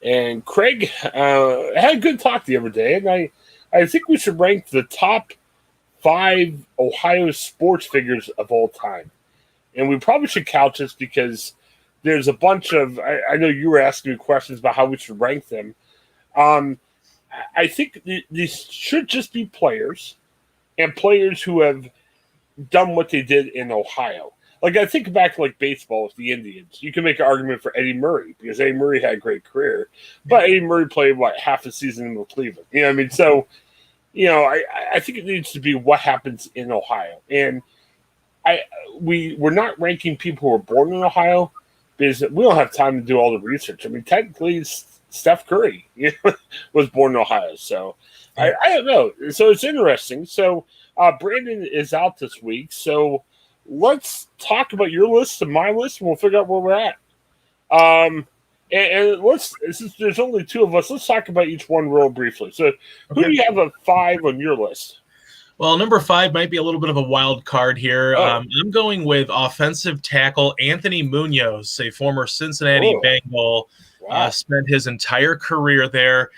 And Craig had a good talk the other day, and I think we should rank the top five Ohio sports figures of all time. And we probably should couch this because there's a bunch of, I know you were asking me questions about how we should rank them. Um, I think these should just be players and players who have done what they did in Ohio. Like I think back to like baseball with the Indians. You can make an argument for Eddie Murray because Eddie Murray had a great career, but Eddie Murray played half a season with Cleveland. You know what I mean? So, I think it needs to be what happens in Ohio. And we're not ranking people who are born in Ohio because we don't have time to do all the research. I mean, technically Steph Curry was born in Ohio. So I don't know. So it's interesting. So Brandon is out this week. So let's talk about your list and my list, and we'll figure out where we're at. And since there's only two of us, let's talk about each one real briefly. So who do you have a 5 on your list? Well, number 5 might be a little bit of a wild card here. I'm going with offensive tackle Anthony Munoz, a former Cincinnati Bengal. Wow. Spent his entire career there,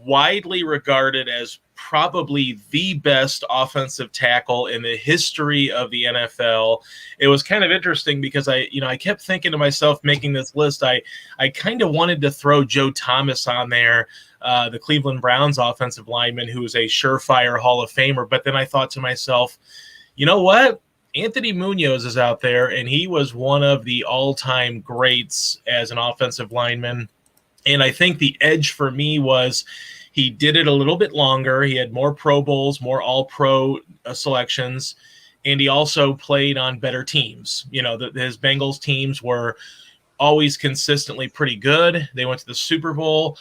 widely regarded as probably the best offensive tackle in the history of the NFL. It was kind of interesting because I kept thinking to myself making this list, I kind of wanted to throw Joe Thomas on there, the Cleveland Browns offensive lineman who is a surefire Hall of Famer. But then I thought to myself, you know what? Anthony Munoz is out there, and he was one of the all-time greats as an offensive lineman. And I think the edge for me was he did it a little bit longer. He had more Pro Bowls, more All-Pro selections, and he also played on better teams. His Bengals teams were always consistently pretty good. They went to the Super Bowl.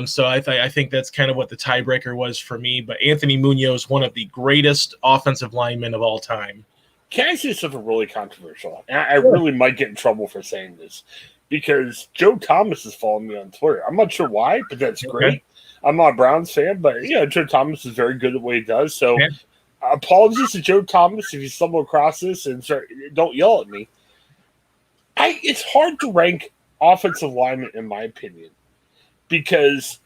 So I think that's kind of what the tiebreaker was for me. But Anthony Munoz, one of the greatest offensive linemen of all time. Can I say something really controversial? I really might get in trouble for saying this because Joe Thomas is following me on Twitter. I'm not sure why, but that's great. I'm not a Browns fan, but Joe Thomas is very good at what he does. So apologies to Joe Thomas if you stumble across this and don't yell at me. It's hard to rank offensive linemen, in my opinion, because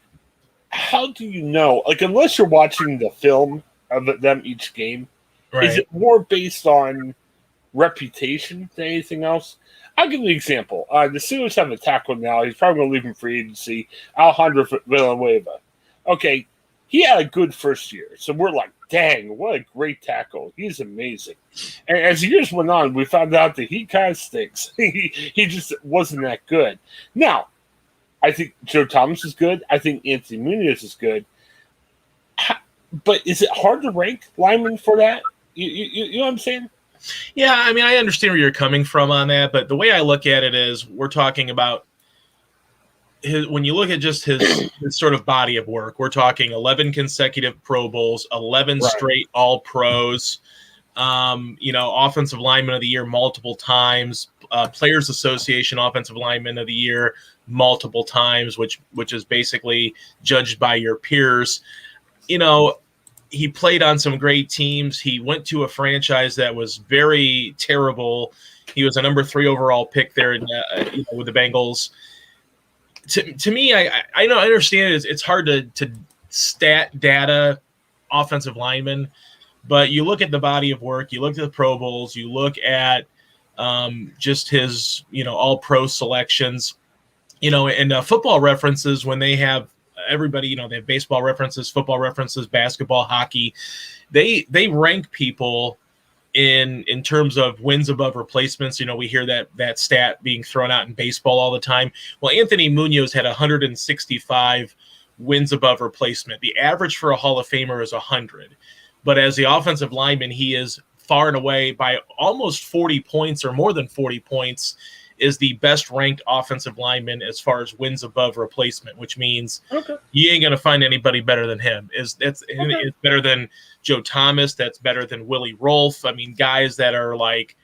how do you know? Like, unless you're watching the film of them each game, is it more based on reputation than anything else? I'll give you an example. The Steelers have a tackle now. He's probably going to leave him free agency. Alejandro Villanueva. Okay, he had a good first year. So we're like, dang, what a great tackle. He's amazing. And as the years went on, we found out that he kind of stinks. He just wasn't that good. Now, I think Joe Thomas is good. I think Anthony Munoz is good. But is it hard to rank linemen for that? You know what I'm saying? Yeah, I mean, I understand where you're coming from on that, but the way I look at it is we're talking about when you look at just his sort of body of work, we're talking 11 consecutive Pro Bowls, 11 straight All-Pros, Offensive Lineman of the Year multiple times, Players Association Offensive Lineman of the Year multiple times, which is basically judged by your peers. He played on some great teams. He went to a franchise that was very terrible. He was a number 3 overall pick there with the Bengals. To me, I understand it's hard to stat data offensive linemen, but you look at the body of work, you look at the Pro Bowls, you look at just his all-pro selections, and Football References when they have everybody, they have baseball references, football references, basketball, hockey. They rank people in terms of wins above replacements. We hear that stat being thrown out in baseball all the time. Well, Anthony Munoz had 165 wins above replacement. The average for a Hall of Famer is 100. But as the offensive lineman, he is far and away by almost 40 points or more than 40 points is the best ranked offensive lineman as far as wins above replacement, which means you ain't going to find anybody better than him. It's better than Joe Thomas. That's better than Willie Rolfe. I mean, guys that are like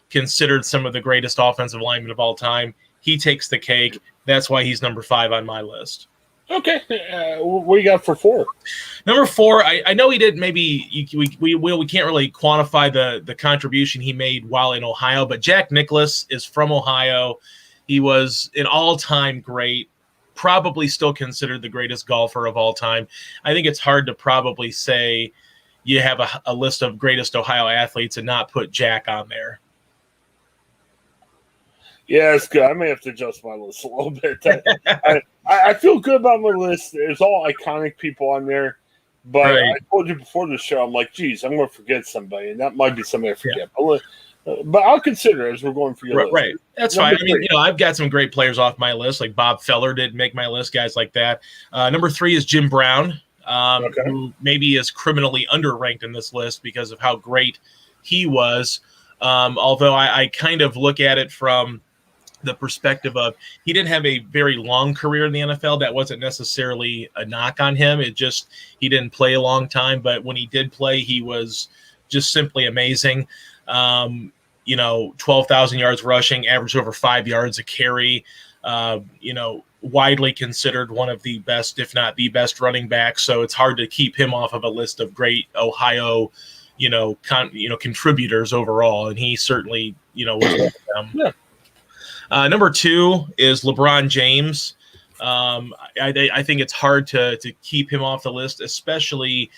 considered some of the greatest offensive linemen of all time. He takes the cake. That's why he's number 5 on my list. Okay. What do you got for 4? Number 4, I know he didn't we can't really quantify the contribution he made while in Ohio, but Jack Nicklaus is from Ohio. He was an all-time great. probably still considered the greatest golfer of all time. I think it's hard to probably say you have a list of greatest Ohio athletes and not put Jack on there. Yeah, it's good. I may have to adjust my list a little bit. I feel good about my list. There's all iconic people on there. But Right. I told you before the show, I'm like, geez, I'm going to forget somebody. And that might be somebody I forget. Yeah. But I'll consider it as we're going for your list. Right. That's fine. I mean, I've got some great players off my list. Like Bob Feller didn't make my list, guys like that. Number 3 is Jim Brown, who maybe is criminally underranked in this list because of how great he was. Although I kind of look at it from the perspective of he didn't have a very long career in the NFL. That wasn't necessarily a knock on him. It just, he didn't play a long time, but when he did play, he was just simply amazing. 12,000 yards rushing, averaged over 5 yards a carry, widely considered one of the best, if not the best running back. So it's hard to keep him off of a list of great Ohio, contributors overall. And he certainly, was one of them. Yeah. Number 2 is LeBron James. I think it's hard to keep him off the list, especially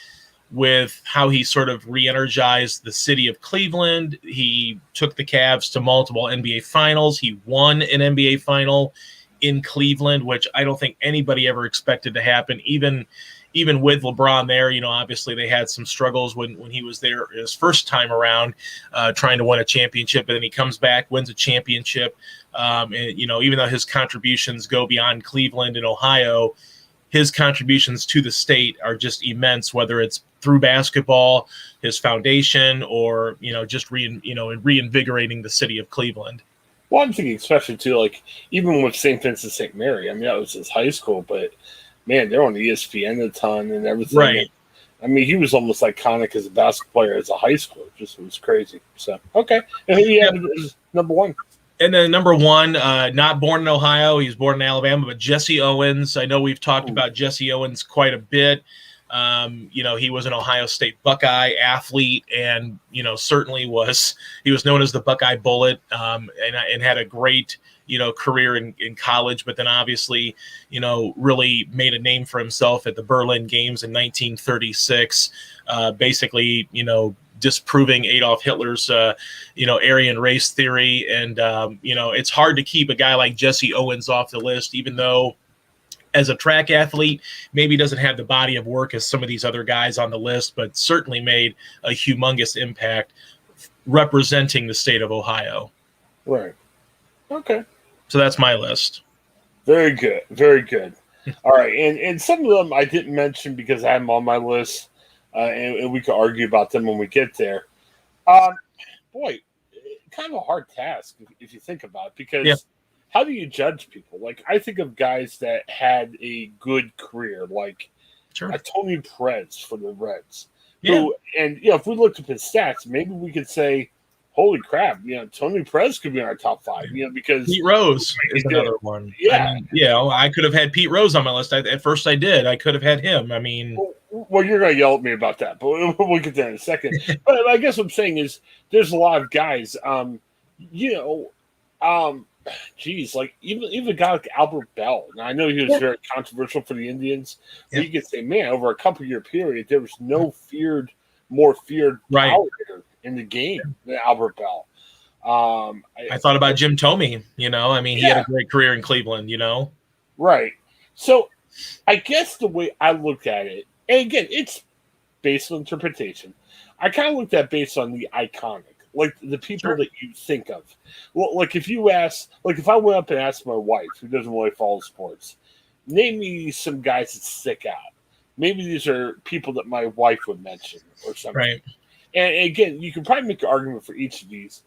with how he sort of re-energized the city of Cleveland. He took the Cavs to multiple NBA finals. He won an NBA final in Cleveland, which I don't think anybody ever expected to happen. Even with LeBron there, obviously they had some struggles when he was there his first time around, trying to win a championship, and then he comes back, wins a championship. And even though his contributions go beyond Cleveland and Ohio, his contributions to the state are just immense, whether it's through basketball, his foundation, or, just reinvigorating the city of Cleveland. Well, I'm thinking especially too, like even with St. Vincent St. Mary, I mean, that was his high school, but man, they're on ESPN a ton and everything. Right. I mean, he was almost iconic as a basketball player as a high schooler. It was crazy. So, okay. And who do you have as number 1? And then number 1, not born in Ohio. He was born in Alabama, but Jesse Owens. I know we've talked about Jesse Owens quite a bit. He was an Ohio State Buckeye athlete, and certainly he was known as the Buckeye Bullet, and had a great career in college, but then obviously really made a name for himself at the Berlin Games in 1936, basically disproving Adolf Hitler's Aryan race theory, and it's hard to keep a guy like Jesse Owens off the list, even though as a track athlete, maybe doesn't have the body of work as some of these other guys on the list, but certainly made a humongous impact representing the state of Ohio. Right. Okay. So that's my list. Very good. Very good. All right. And some of them I didn't mention because I have them on my list, and we could argue about them when we get there. Boy, kind of a hard task if you think about it, because how do you judge people? Like, I think of guys that had a good career, like Tony Perez for the Reds. Yeah. If we looked at his stats, maybe we could say, holy crap, Tony Perez could be in our top 5, because Pete Rose is another one. Yeah. I could have had Pete Rose on my list. At first I did. I could have had him. I mean, well, you're going to yell at me about that, but we'll get there in a second. But I guess what I'm saying is there's a lot of guys, like even a guy like Albert Bell. Now, I know he was very controversial for the Indians, but you could say, man, over a couple-year period, there was no more feared power hitter in the game than Albert Bell. I thought about Jim Thome. He had a great career in Cleveland. Right. So I guess the way I look at it, and again, it's based on interpretation. I kind of looked at it based on the iconic. Like the people that you think of. Well, like if you ask, like if I went up and asked my wife, who doesn't really follow sports, name me some guys that stick out. Maybe these are people that my wife would mention or something. Right. And again, you can probably make an argument for each of these.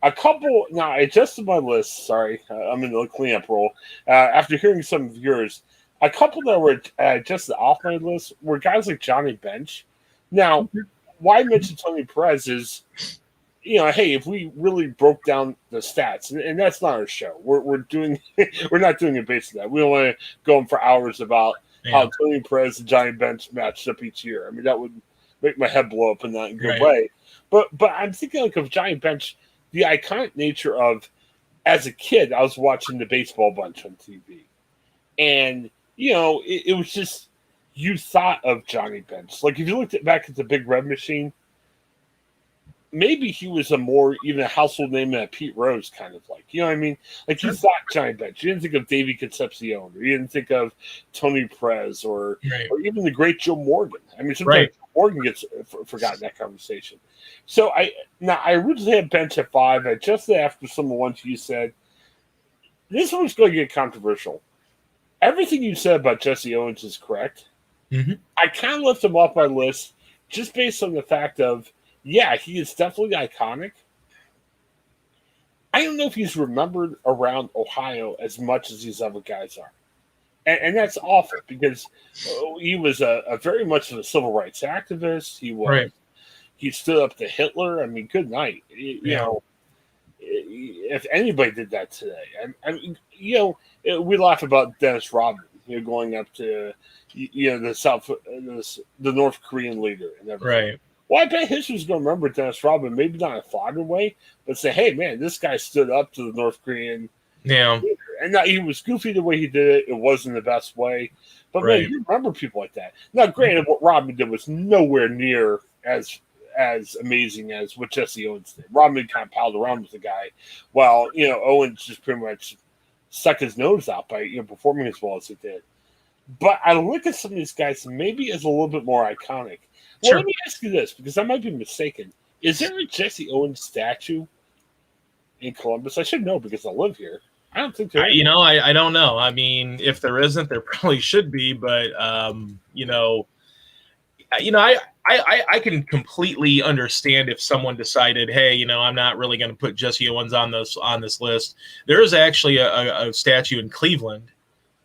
A couple, now I adjusted my list. Sorry, I'm in the cleanup role. After hearing some of yours, a couple that were adjusted off my list were guys like Johnny Bench. Now, why I mentioned Tony Perez is, hey, if we really broke down the stats, and that's not our show, we're not doing it based on that. We don't want to go on for hours about how Tony Perez and Johnny Bench matched up each year. I mean, that would make my head blow up in that good way. But I'm thinking like of Johnny Bench, the iconic nature of, as a kid, I was watching the baseball bunch on TV. And, it was just, you thought of Johnny Bench. Like, if you looked back at the Big Red Machine, maybe he was even a household name that Pete Rose kind of like. You know what I mean? Like, you thought Johnny Bench. You didn't think of Davey Concepcion, or you didn't think of Tony Perez, or even the great Joe Morgan. I mean, sometimes Morgan gets forgotten in that conversation. So I originally had Bench at 5. I adjusted after some of the ones you said. This one's going to get controversial. Everything you said about Jesse Owens is correct. Mm-hmm. I kind of left him off my list just based on the fact of, yeah, he is definitely iconic. I don't know if he's remembered around Ohio as much as these other guys are. And that's awful, because he was a very much of a civil rights activist. He stood up to Hitler. I mean, good night. You know, if anybody did that today, I mean, we laugh about Dennis Rodman, going up to, the North Korean leader and everything. Right. Well, I bet history's going to remember Dennis Rodman, maybe not in a flattering way, but say, hey, man, this guy stood up to the North Korean leader. And he was goofy the way he did it. It wasn't the best way. But, man, you remember people like that. Now, granted, what Rodman did was nowhere near as amazing as what Jesse Owens did. Rodman kind of piled around with the guy, while, Owens just pretty much stuck his nose out by, performing as well as he did. But I look at some of these guys maybe as a little bit more iconic. Well, let me ask you this, because I might be mistaken. Is there a Jesse Owens statue in Columbus? I should know, because I live here. I don't think there is. I don't know. I mean, if there isn't, there probably should be. But, I can completely understand if someone decided, hey, I'm not really going to put Jesse Owens on this list. There is actually a statue in Cleveland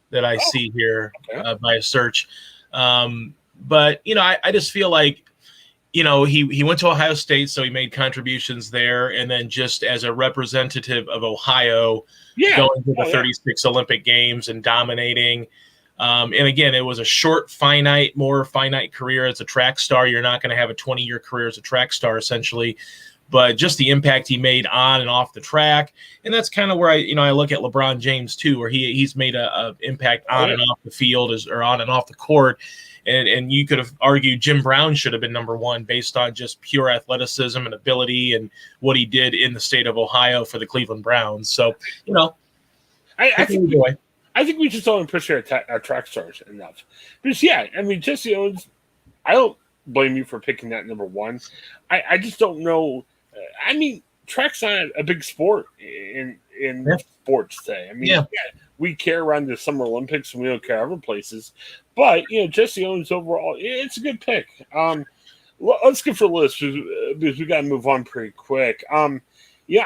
that I see here by a search. But, I just feel like, he went to Ohio State, so he made contributions there. And then just as a representative of Ohio, going to the 36 Olympic Games and dominating. And again, it was a short, more finite career as a track star. You're not going to have a 20-year career as a track star, essentially. But just the impact he made on and off the track. And that's kind of where I look at LeBron James too, where he's made a impact on and off the field, or on and off the court. And you could have argued Jim Brown should have been number 1 based on just pure athleticism and ability and what he did in the state of Ohio for the Cleveland Browns. So, I think we just don't appreciate our track stars enough. Because, Jesse Owens, I don't blame you for picking that number 1. I just don't know. Track's not a big sport in sports today. We care around the Summer Olympics, and we don't care other places. But, Jesse Owens overall, it's a good pick. Let's get for the list, because we got to move on pretty quick. I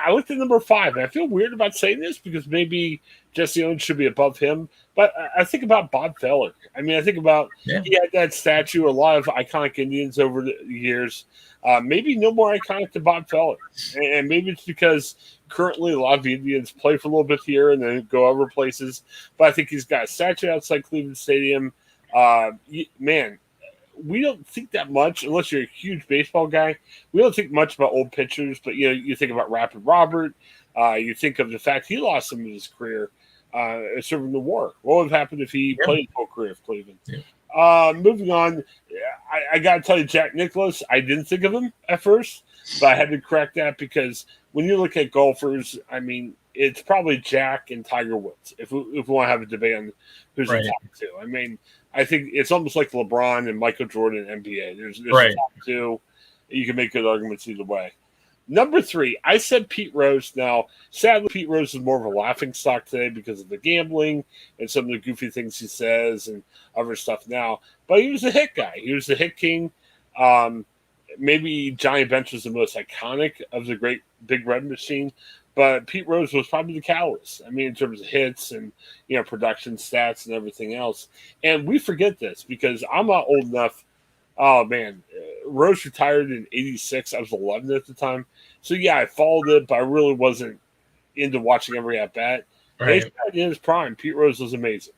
looked at number 5, and I feel weird about saying this because maybe Jesse Owens should be above him. But I think about Bob Feller. I think about he had that statue, a lot of iconic Indians over the years. Maybe no more iconic than Bob Feller. And maybe it's because currently a lot of the Indians play for a little bit here and then go other places. But I think he's got a statue outside Cleveland Stadium. Man, we don't think that much, unless you're a huge baseball guy. We don't think much about old pitchers, but you think about Rapid Robert. You think of the fact he lost some of his career serving the war. What would have happened if he played his whole career for Cleveland? Moving on, I got to tell you, Jack Nicklaus, I didn't think of him at first, but I had to correct that, because when you look at golfers, it's probably Jack and Tiger Woods. If we want to have a debate on who's the top 2. I think it's almost like LeBron and Michael Jordan in NBA. There's the top 2. You can make good arguments either way. Number 3, I said Pete Rose. Now, sadly, Pete Rose is more of a laughing stock today because of the gambling and some of the goofy things he says and other stuff now. But he was a hit guy. He was the hit king. Maybe Johnny Bench was the most iconic of the great Big Red Machine. But Pete Rose was probably the catalyst. In terms of hits and, production stats and everything else. And we forget this because I'm not old enough. Oh, man. Rose retired in 86. I was 11 at the time. So, I followed it, but I really wasn't into watching every at-bat. In his prime, Pete Rose was amazing.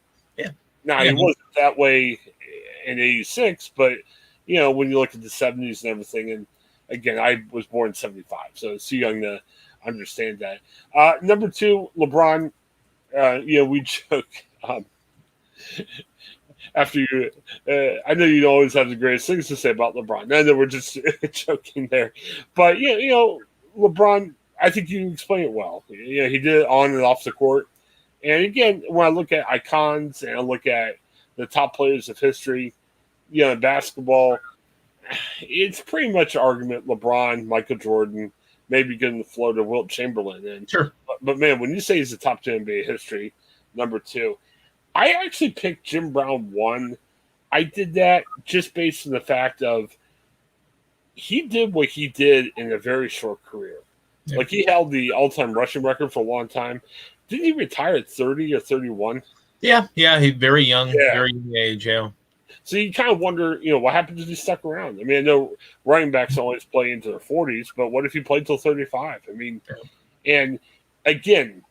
Now, he wasn't that way in 86, but, when you look at the 70s and everything, and, again, I was born in 75, so it's too young to understand that. Number 2, LeBron. We joke. After you, I know you always have the greatest things to say about LeBron. I know we're just joking there, but yeah, LeBron. I think you explain it well. He did it on and off the court. And again, when I look at icons and I look at the top players of history, in basketball, it's pretty much an argument LeBron, Michael Jordan, maybe getting the flow to Wilt Chamberlain. And Sure. But man, when you say he's the top 10 NBA history, number 2, I actually picked Jim Brown 1. I did that just based on the fact of he did what he did in a very short career. Yeah. Like he held the all-time rushing record for a long time. Didn't he retire at 30 or 31? Yeah, he's very young, very young age, yeah. So you kind of wonder, what happens if he stuck around? I mean, I know running backs always play into their 40s, but what if he played till 35? I mean, and again,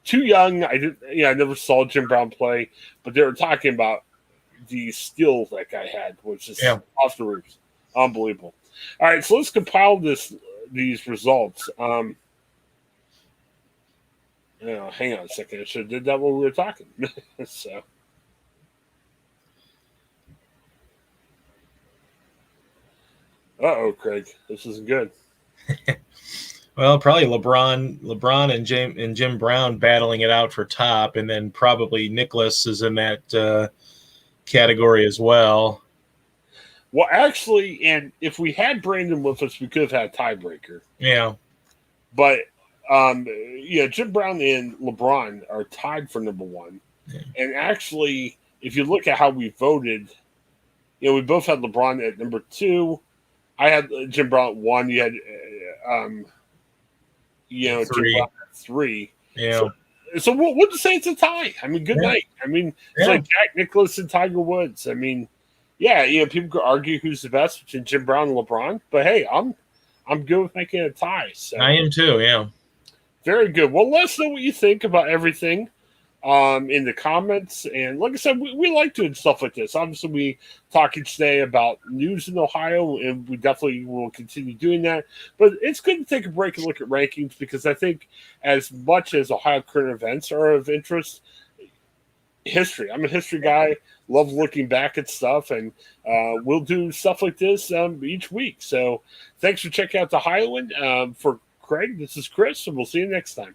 too young. I never saw Jim Brown play, but they were talking about the skill that guy had, which is off the roof. Unbelievable. All right, so let's compile these results. Hang on a second. I should have did that while we were talking. So. Craig, this isn't good. Well, probably LeBron and Jim Brown battling it out for top, and then probably Nicklaus is in that category as well. Well, actually, and if we had Brandon with us, we could have had a tiebreaker. Yeah. But, Jim Brown and LeBron are tied for number 1. Yeah. And actually, if you look at how we voted, we both had LeBron at number 2. I had Jim Brown at 1. You had, Jim Brown at 3. Yeah. So we'll just say it's a tie. I mean, good night. I mean, it's like Jack Nicklaus and Tiger Woods. I mean, people could argue who's the best between Jim Brown and LeBron, but hey, I'm good with making a tie. So. I am too. Yeah. Very good. Well, let us know what you think about everything in the comments. And like I said, we like doing stuff like this. Obviously, we talk each day about news in Ohio, and we definitely will continue doing that. But it's good to take a break and look at rankings because I think as much as Ohio current events are of interest, history. I'm a history guy. Love looking back at stuff, and we'll do stuff like this each week. So thanks for checking out the Highland. For Craig, this is Chris, and we'll see you next time.